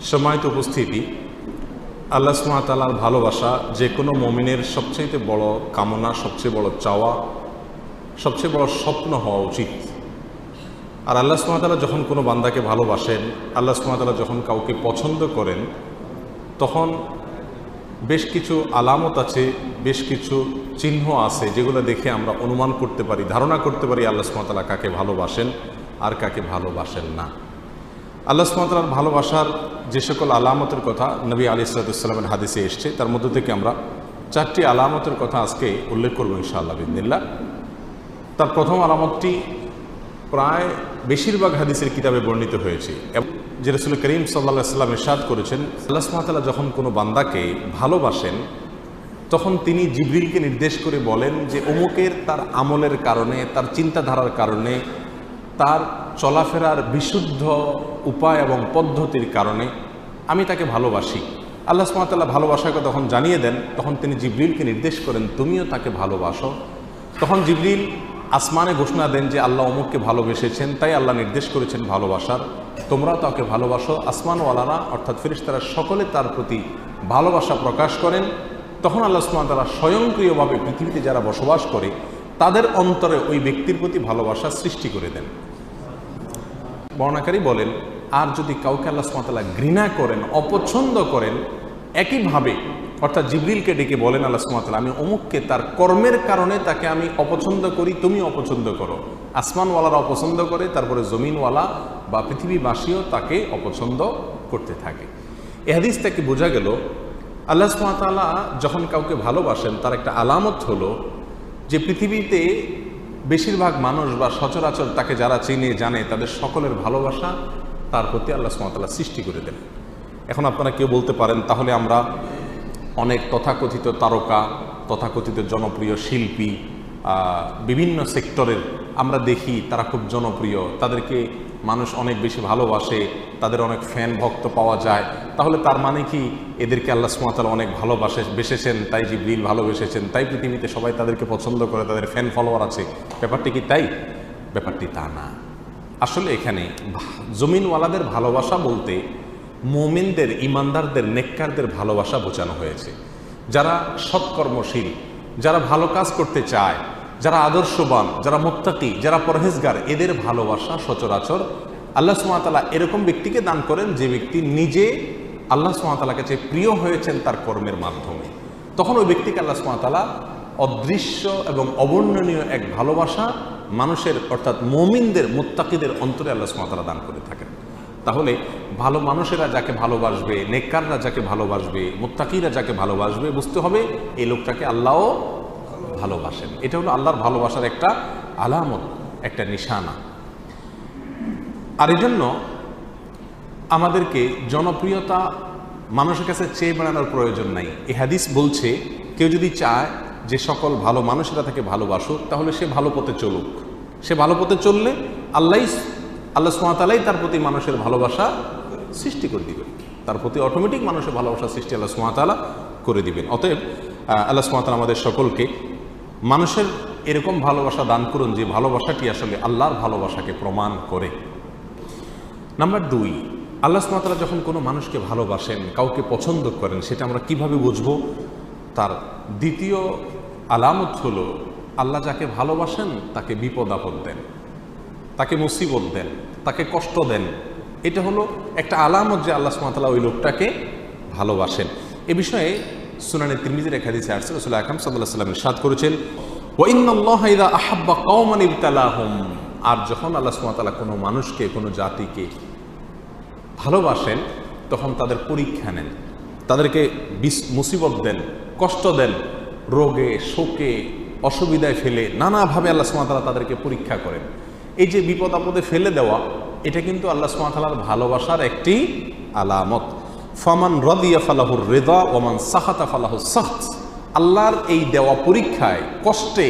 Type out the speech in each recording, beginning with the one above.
সম্মানিত উপস্থিতি, আল্লাহ সুবহানাহু ওয়া তাআলার ভালোবাসা যে কোনো মুমিনের সবচেয়ে বড় কামনা, সবচেয়ে বড় চাওয়া, সবচেয়ে বড় স্বপ্ন হওয়া উচিত। আর আল্লাহ সুবহানাহু ওয়া তাআলা যখন কোনো বান্দাকে ভালোবাসেন, আল্লাহ সুবহানাহু ওয়া তাআলা যখন কাউকে পছন্দ করেন, তখন বেশ কিছু আলামত আছে, বেশ কিছু চিহ্ন আছে যেগুলো দেখে আমরা অনুমান করতে পারি, ধারণা করতে পারি আল্লাহ সুবহানাহু ওয়া তাআলা কাকে ভালোবাসেন আর কাকে ভালোবাসেন না। আল্লাহ সুবহানাহু ওয়া তাআলার ভালোবাসার যে সকল আলামতের কথা নবী আলাইহিস সালামের হাদিসে এসছে, তার মধ্য থেকে আমরা 4টি আলামতের কথা আজকে উল্লেখ করব ইনশাআল্লাহ বিইذنিল্লাহ। তার প্রথম আলামতটি প্রায় বেশিরভাগ হাদিসের কিতাবে বর্ণিত হয়েছে, যে রাসূল করিম সাল্লাল্লাহু আলাইহি ওয়াসাল্লাম ইরশাদ করেছেন, আল্লাহ সুবহানাহু ওয়া তাআলা যখন কোনো বান্দাকে ভালোবাসেন তখন তিনি জিবরিলকে নির্দেশ করে বলেন যে অমুকের তার আমলের কারণে, তার চিন্তাধারার কারণে, তার চলাফেরার বিশুদ্ধ উপায় এবং পদ্ধতির কারণে আমি তাকে ভালোবাসি। আল্লাহ সুবহানাহু ওয়া তাআলা ভালোবাসাকে তখন জানিয়ে দেন, তখন তিনি জিবরিলকে নির্দেশ করেন তুমিও তাকে ভালোবাসো। তখন জিবরিল আসমানে ঘোষণা দেন যে আল্লাহ অমুককে ভালোবেসেছেন, তাই আল্লাহ নির্দেশ করেছেন ভালোবাসার, তোমরাও তাকে ভালোবাসো। আসমানওয়ালারা অর্থাৎ ফেরেশতারা সকলে তার প্রতি ভালোবাসা প্রকাশ করেন। তখন আল্লাহ সুবহানাহু ওয়া তাআলা স্বয়ংক্রিয়ভাবে পৃথিবীতে যারা বসবাস করে তাদের অন্তরে ওই ব্যক্তির প্রতি ভালোবাসা সৃষ্টি করে দেন। বর্ণনাকারী বলেন, আর যদি কাউকে আল্লাহ সুবহানাহু ওয়া তাআলা ঘৃণা করেন, অপছন্দ করেন, একইভাবে অর্থাৎ জিবরিলকে ডেকে বলেন আল্লাহ সুবহানাহু ওয়া তাআলা আমি অমুককে তার কর্মের কারণে তাকে আমি অপছন্দ করি, তুমি অপছন্দ করো। আসমানওয়ালারা অপছন্দ করে, তারপরে জমিনওয়ালা বা পৃথিবীবাসীও তাকে অপছন্দ করতে থাকে। এ হাদিস থেকে বোঝা গেল আল্লাহ সুবহানাহু ওয়া তাআলা যখন কাউকে ভালোবাসেন তার একটা আলামত হলো যে পৃথিবীতে বেশিরভাগ মানুষ বা সচরাচর তাকে যারা চিনে জানে তাদের সকলের ভালোবাসা তার প্রতি আল্লাহ সুবহানাহু ওয়া তাআলা সৃষ্টি করে দেন। এখন আপনারা কেউ বলতে পারেন, তাহলে আমরা অনেক তথাকথিত তারকা, তথাকথিত জনপ্রিয় শিল্পী, বিভিন্ন সেক্টরের আমরা দেখি তারা খুব জনপ্রিয়, তাদেরকে মানুষ অনেক বেশি ভালোবাসে, তাদের অনেক ফ্যান ভক্ত পাওয়া যায়, তাহলে তার মানে কি এদেরকে আল্লাহ সুবহানাহু ওয়া তাআলা অনেক ভালোবেসেছেন, তাই জিবরিল ভালোবেসেছেন, তাই পৃথিবীতে সবাই তাদেরকে পছন্দ করে, তাদের ফ্যান ফলোয়ার আছে? ব্যাপারটি কি তাই? ব্যাপারটি তা না। আসলে এখানে জমিনওয়ালাদের ভালোবাসা বলতে মুমিনদের, ইমানদারদের, নেককারদের ভালোবাসা বোঝানো হয়েছে। যারা সৎকর্মশীল, যারা ভালো কাজ করতে চায়, যারা আদর্শবান, যারা মুত্তাকি, যারা পরহেজগার, এদের ভালোবাসা সচরাচর আল্লাহ সুবহানাহু ওয়া তাআলা এরকম ব্যক্তিকে দান করেন যে ব্যক্তি নিজে আল্লাহ সুবহানাহু ওয়া তাআলার কাছে প্রিয় হয়েছেন তার কর্মের মাধ্যমে। তখন ওই ব্যক্তিকে আল্লাহ সুবহানাহু ওয়া তাআলা অদৃশ্য এবং অবর্ণনীয় এক ভালোবাসা মানুষের অর্থাৎ মুমিনদের, মুত্তাকিদের অন্তরে আল্লাহ সুবহানাহু ওয়া তাআলা দান করে থাকেন। তাহলে ভালো মানুষেরা যাকে ভালোবাসবে, নেককাররা যাকে ভালোবাসবে, মুত্তাকিরা যাকে ভালোবাসবে, বুঝতে হবে এই লোকটাকে আল্লাহও ভালোবাসেন। এটা হলো আল্লাহর ভালোবাসার একটা আলামত, একটা নিশানা। আর এই জন্য আমাদেরকে জনপ্রিয়তা মানুষের কাছে চেয়ে বেড়ানোর প্রয়োজন নাই। এই হাদিস বলছে কেউ যদি চায় যে সকল ভালো মানুষেরা তাকে ভালোবাসুক, তাহলে সে ভালো পথে চলুক। সে ভালো পথে চললে আল্লাহ সুবহানাহু ওয়া তাআলাই তার প্রতি মানুষের ভালোবাসা সৃষ্টি করে দিবেন, তার প্রতি অটোমেটিক মানুষের ভালোবাসা সৃষ্টি আল্লাহ সুবহানাহু ওয়া তাআলা করে দিবেন। অতএব আল্লাহ সুবহানাহু ওয়া তাআলা আমাদের সকলকে মানুষের এরকম ভালোবাসা দান করুন যে ভালোবাসাটি আসলে আল্লাহর ভালোবাসাকে প্রমাণ করে। নাম্বার 2, আল্লাহ সুবহানাহু ওয়া তাআলা যখন কোনো মানুষকে ভালোবাসেন, কাউকে পছন্দ করেন, সেটা আমরা কিভাবে বুঝবো? তার দ্বিতীয় আলামত হলো আল্লাহ যাকে ভালোবাসেন তাকে বিপদ আপদ দেন, তাকে মুসিবত দেন, তাকে কষ্ট দেন। এটা হলো একটা আলামত যে আল্লাহ সুবহানাহু ওয়া তাআলা ওই লোকটাকে ভালোবাসেন। এ বিষয়ে সুনানে তিরমিজির এক হাদিসে আসছে, রাসূল আকরাম সাল্লাল্লাহু আলাইহি ওয়াসাল্লাম ইরশাদ করেছেন, ওয়া ইন্নাল্লাহা ইযা আহাব্বা কওমান ইবতালাহুম। আর যখন আল্লাহ সুবহানাহু ওয়া তাআলা কোনো মানুষকে, কোনো জাতিকে ভালোবাসেন তখন তাদের পরীক্ষা নেন, তাদেরকে মুসিবত দেন, কষ্ট দেন, রোগে, শোকে, অসুবিধায় ফেলে নানাভাবে আল্লাহ সুবহানাহু ওয়া তাআলা তাদেরকে পরীক্ষা করেন। এই যে বিপদ আপদে ফেলে দেওয়া, এটা কিন্তু আল্লাহ সুবহানাহু ওয়া তাআলার ভালোবাসার একটি আলামত। ফামান রাদিয়া ফালাহুর রিদা ওয়া মান সাখাতা ফালাহুস সাখত। আল্লাহর এই দেওয়া পরীক্ষায়, কষ্টে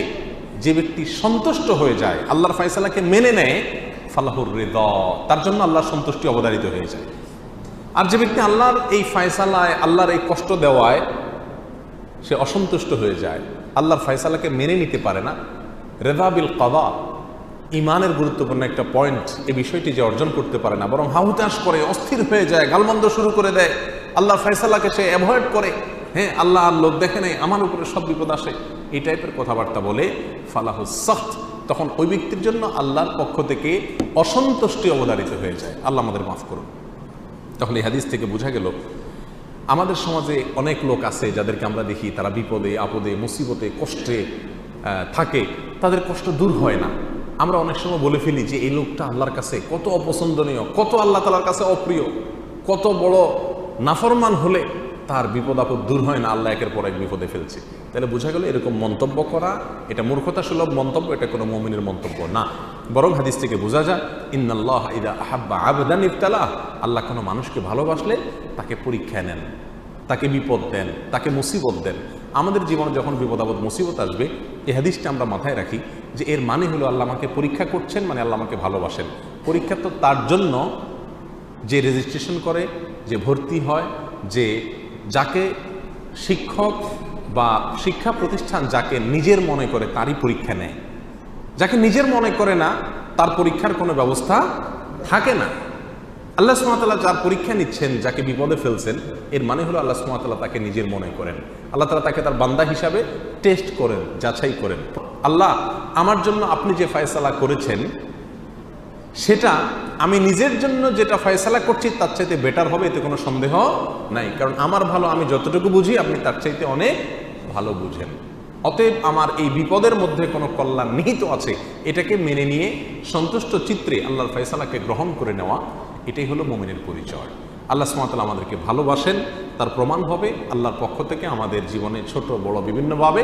যে ব্যক্তি সন্তুষ্ট হয়ে যায়, আল্লাহর ফয়সালাকে মেনে নেয়, ফালাহুর রিদা, তার জন্য আল্লাহর সন্তুষ্টি অবধারিত হয়ে যায়। আর যে ব্যক্তি আল্লাহর এই ফয়সালায়, আল্লাহর এই কষ্ট দেওয়ায় সে অসন্তুষ্ট হয়ে যায়, আল্লাহর ফয়সালাকে মেনে নিতে পারে না, রিদা বিল কাদা, ইমানের গুরুত্বপূর্ণ একটা পয়েন্ট, এই বিষয়টি যে অর্জন করতে পারে না, বরং হাহুতাশ করে, অস্থির হয়ে যায়, গালমন্দ শুরু করে দেয়, আল্লাহর ফয়সালাকে সে অ্যাভয়েড করে, হ্যাঁ আল্লাহ আর লোক দেখে নেই, আমার উপরে সব বিপদ আসে, এই টাইপের কথাবার্তা বলে, ফালাহুস সাখত, তখন ওই ব্যক্তির জন্য আল্লাহর পক্ষ থেকে অসন্তুষ্টি অবধারিত হয়ে যায়। আল্লাহ আমাদের মাফ করুন। তাহলে এই হাদিস থেকে বোঝা গেল আমাদের সমাজে অনেক লোক আছে যাদেরকে আমরা দেখি তারা বিপদে আপদে মুসিবতে কষ্টে থাকে, তাদের কষ্ট দূর হয় না। আমরা অনেক সময় বলে ফেলি যে এই লোকটা আল্লাহর কাছে কত অপছন্দনীয়, কত আল্লাহ তাআলার কাছে অপ্রিয়, কত বড় নাফরমান হলে তার বিপদ আপদ দূর হয় না, আল্লাহ একের পর এক বিপদে ফেলছে। তাহলে বোঝা গেল এরকম মন্তব্য করা এটা মূর্খতা সুলভ মন্তব্য, এটা কোনো মুমিনের মন্তব্য না। বরং হাদিস থেকে বোঝা যায় ইন্নাল্লাহ ইযা আহাব্বা আবদান ইবতালাহ, আল্লাহ কোনো মানুষকে ভালোবাসলে তাকে পরীক্ষা নেন, তাকে বিপদ দেন, তাকে মুসিবত দেন। আমাদের জীবনে যখন বিপদ আপদ মুসিবত আসবে, এই হাদিসটা আমরা মাথায় রাখি যে এর মানে হলো আল্লাহ আমাকে পরীক্ষা করছেন, মানে আল্লাহ আমাকে ভালোবাসেন। পরীক্ষা তো তার জন্য যে রেজিস্ট্রেশন করে, যে ভর্তি হয়, যে যাকে শিক্ষক বা শিক্ষা প্রতিষ্ঠান যাকে নিজের মনে করে তারই পরীক্ষা নেয়। যাকে নিজের মনে করে না তার পরীক্ষার কোনো ব্যবস্থা থাকে না। আল্লাহ সুবহানাহু ওয়া তাআলা যার পরীক্ষা নিচ্ছেন, যাকে বিপদে ফেলছেন, এর মানে হলো আল্লাহ সুবহানাহু ওয়া তাআলা তাকে নিজের মনে করেন। আল্লাহ তাআলা তাকে তার বান্দা হিসাবে টেস্ট করেন, যাচাই করেন। আল্লাহ আমার জন্য আপনি যে ফয়সালা করেছেন সেটা আমি নিজের জন্য যেটা ফয়সালা করছি তার চাইতে বেটার হবে, এতে কোনো সন্দেহ নাই। কারণ আমার ভালো আমি যতটুকু বুঝি, আপনি তার চাইতে অনেক ভালো বুঝেন। অতএব আমার এই বিপদের মধ্যে কোনো কল্যাণ নিহিত আছে, এটাকে মেনে নিয়ে সন্তুষ্ট চিত্রে আল্লাহর ফয়সালাকে গ্রহণ করে নেওয়া, এটাই হলো মুমিনের পরিচয়। আল্লাহ সুবহানাহু ওয়া তাআলা আমাদেরকে ভালোবাসেন, তার প্রমাণ হবে আল্লাহর পক্ষ থেকে আমাদের জীবনে ছোট বড় বিভিন্নভাবে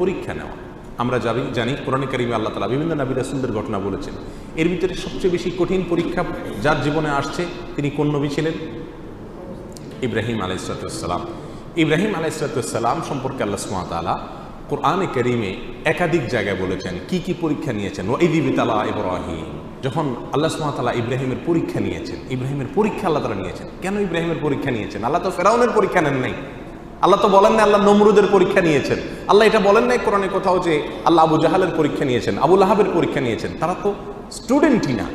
পরীক্ষা নেওয়া। আমরা জানি কোরআনে কারিমে আল্লাহ তাআলা বিভিন্ন নবী রাসূলদের ঘটনা বলেছেন। এর ভিতরে সবচেয়ে বেশি কঠিন পরীক্ষা যার জীবনে আসছে তিনি কোন নবী ছিলেন? ইব্রাহিম আলাইহিস সালাম। ইব্রাহিম আলাইহিস সালাম সম্পর্কে আল্লাহ সুবহানাহু ওয়া তাআলা কোরআনে কারিমে একাধিক জায়গায় বলেছেন কি কি পরীক্ষা নিয়েছেন। ওয়া ইয ইবতালা ইব্রাহিম, যখন আল্লাহ সুবহানাহু ওয়া তাআলা ইব্রাহিমের পরীক্ষা নিয়েছেন, ইব্রাহিমের পরীক্ষা আল্লাহ তাআলা নিয়েছেন। কেন ইব্রাহিমের পরীক্ষা নিয়েছেন? আল্লাহ তো ফেরাউনের পরীক্ষা নেন নাই, আল্লাহ তো বলেন না আল্লাহ নমরুদের পরীক্ষা নিয়েছেন, আল্লাহ এটা বলেন নাই কোরআনে কোথাও যে আল্লাহ আবু জাহালের পরীক্ষা নিয়েছেন, আবু লাহাবের পরীক্ষা নিয়েছেন। তারা তো স্টুডেন্টই না,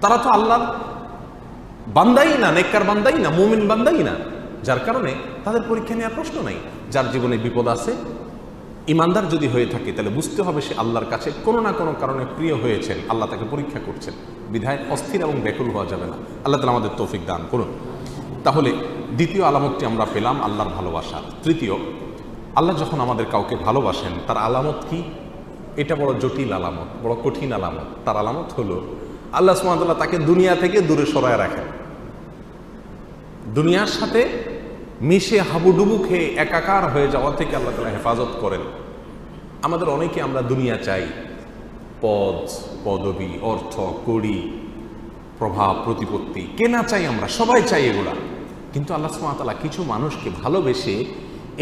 তারা তো আল্লাহর বান্দাই না, নেককার বান্দাই না, মুমিন বান্দাই না, যার কারণে তাদের পরীক্ষা নেওয়ার প্রশ্ন নাই। যার জীবনে বিপদ আছে, ইমানদার যদি হয়ে থাকে তাহলে বুঝতে হবে সে আল্লাহর কাছে কোনো না কোনো কারণে প্রিয় হয়েছেন, আল্লাহ তাকে পরীক্ষা করছেন, বিধায় অস্থির এবং ব্যাকুল হওয়া যাবে না। আল্লাহ তাআলা আমাদের তৌফিক দান করুন। তাহলে দ্বিতীয় আলামতটি আমরা পেলাম আল্লাহর ভালোবাসা। তৃতীয়, আল্লাহ যখন আমাদের কাউকে ভালোবাসেন তার আলামত কি? এটা বড় জটিল আলামত, বড় কঠিন আলামত। তার আলামত হলো আল্লাহ সুবহানাহু ওয়া তাআলা তাকে দুনিয়া থেকে দূরে সরায় রাখেন, দুনিয়ার সাথে মিশে হাবুডুবু খেয়ে একাকার হয়ে যাওয়া থেকে আল্লাহ তাআলা হেফাজত করেন। আমাদের অনেকে আমরা দুনিয়া চাই, পদ পদবি, অর্থ কড়ি, প্রভাব প্রতিপত্তি, কেনা চাই, আমরা সবাই চাই এগুলা। কিন্তু আল্লাহ সুবহানাহু ওয়া তাআলা কিছু মানুষকে ভালোবেসে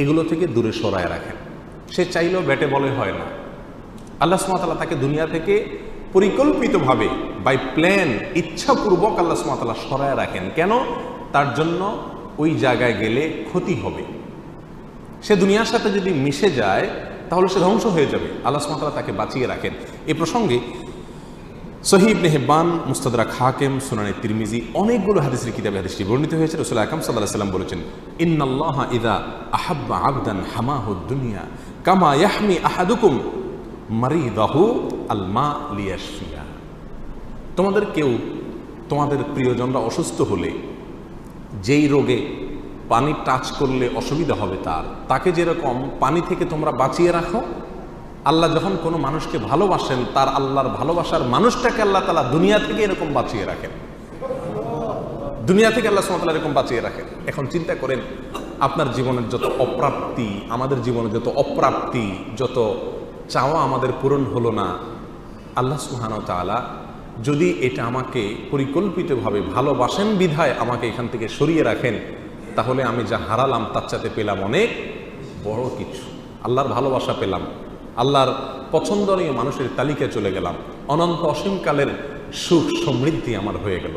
এগুলো থেকে দূরে সরায় রাখেন। সে চাইলেও ব্যাটে বলে হয় না। আল্লাহ সুবহানাহু ওয়া তাআলা তাকে দুনিয়া থেকে পরিকল্পিতভাবে বাই প্ল্যান, ইচ্ছাপূর্বক আল্লাহ সুবহানাহু ওয়া তাআলা সরায় রাখেন। কেন? তার জন্য ওই জায়গায় গেলে ক্ষতি হবে। সে দুনিয়ার সাথে যদি মিশে যায় তাহলে সে ধ্বংস হয়ে যাবে। আল্লাহ সুবহানাহু ওয়া তাআলা তাকে বাঁচিয়ে রাখেন। এই প্রসঙ্গে সহিহ ইবনে হিব্বান, মুস্তাদরাক হাকিম, সুনানে তিরমিজি অনেকগুলো হাদিসের কিতাবে হাদিসটি বর্ণিত হয়েছে। রাসূল আকরাম সাল্লাল্লাহু আলাইহি ওয়াসাল্লাম বলেছেন, ইন্নাল্লাহা ইযা আহাব্বা আবদান হামাহুদ দুনিয়া কামা ইয়াহমি আহাদুকুম মারিদাহু আল মা লিয়াশফিয়া। তোমাদের কেউ, তোমাদের প্রিয়জনরা অসুস্থ হলে যেই রোগে পানি টাচ করলে অসুবিধা হবে তাকে যেরকম পানি থেকে তোমরা বাঁচিয়ে রাখো, আল্লাহ যখন কোনো মানুষকে ভালোবাসেন তার আল্লাহর ভালোবাসার মানুষটাকে আল্লাহ তাআলা দুনিয়া থেকে এরকম বাঁচিয়ে রাখেন, দুনিয়া থেকে আল্লাহ সুবহানাহু ওয়া তাআলা এরকম বাঁচিয়ে রাখেন। এখন চিন্তা করেন আপনার জীবনের যত অপ্রাপ্তি, আমাদের জীবনে যত অপ্রাপ্তি, যত চাওয়া আমাদের পূরণ হলো না, আল্লাহ সুবহানাহু ওয়া তাআলা যদি এটা আমাকে পরিকল্পিতভাবে ভালোবাসেন বিধায় আমাকে এখান থেকে সরিয়ে রাখেন, তাহলে আমি যা হারালাম তার চাইতে পেলাম অনেক বড় কিছু। আল্লাহর ভালোবাসা পেলাম, আল্লাহর পছন্দনীয় মানুষের তালিকায় চলে গেলাম, অনন্ত অসীমকালের সুখ সমৃদ্ধি আমার হয়ে গেল।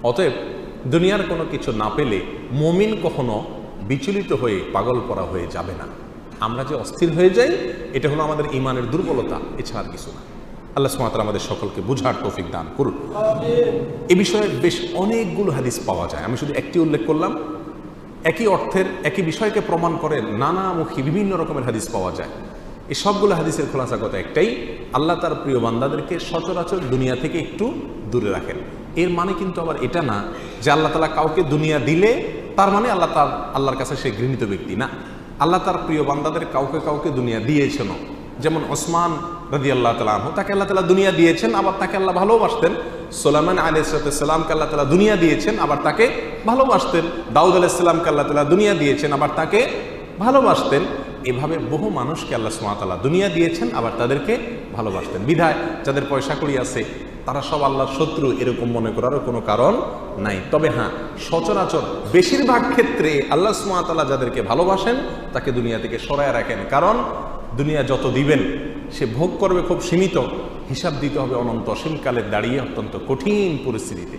অতএব দুনিয়ার কোনো কিছু না পেলে মুমিন কখনো বিচলিত হয়ে পাগল পরা হয়ে যাবে না। আমরা যে অস্থির হয়ে যাই এটা হলো আমাদের ঈমানের দুর্বলতা, এছাড়া আর কিছু না। আল্লাহ সুবহানাহু ওয়া তাআলা আমাদের সকলকে বুঝার তৌফিক দান করুন। এ বিষয়ে বেশ অনেকগুলো হাদিস পাওয়া যায়, আমি শুধু একটি উল্লেখ করলাম। একই অর্থের একই বিষয়কে প্রমাণ করে নানামুখী বিভিন্ন রকমের হাদিস পাওয়া যায়। এই সবগুলো হাদিসের খোলাসা কথা একটাই, আল্লাহ তার প্রিয় বান্দাদেরকে সচরাচর দুনিয়া থেকে একটু দূরে রাখেন। এর মানে কিন্তু আবার এটা না যে আল্লাহ তাআলা কাউকে দুনিয়া দিলে তার মানে আল্লাহর কাছে সে ঘৃণিত ব্যক্তি না। আল্লাহ তার প্রিয় বান্দাদের কাউকে কাউকে দুনিয়া দিয়েছেন। যেমন ওসমান রাদিয়াল্লাহু তাআলা আনহু, তাকে আল্লাহ তাআলা দুনিয়া দিয়েছেন, আবার তাকে আল্লাহ ভালোবাসতেন। সুলাইমান আলাইহিস সালামকে আল্লাহ তাআলা দুনিয়া দিয়েছেন, আবার তাকে ভালোবাসতেন। দাউদ আলাইহিস সালামকে আল্লাহ তাআলা দুনিয়া দিয়েছেন, আবার তাকে ভালোবাসতেন। এভাবে বহু মানুষকে আল্লাহ সুবহানাহু ওয়া তাআলা দুনিয়া দিয়েছেন, আবার তাদেরকে ভালোবাসতেন। বিধায় যাদের পয়সা কড়ি আছে তারা সব আল্লাহর শত্রু এরকম মনে করারও কোনো কারণ নাই। তবে হ্যাঁ, সচরাচর বেশিরভাগ ক্ষেত্রে আল্লাহ সুবহানাহু ওয়া তাআলা যাদেরকে ভালোবাসেন তাকে দুনিয়া থেকে সরায় রাখেন। কারণ দুনিয়া যত দিবেন সে ভোগ করবে খুব সীমিত, হিসাব দিতে হবে অনন্ত অসীমকালে দাঁড়িয়ে অত্যন্ত কঠিন পরিস্থিতিতে।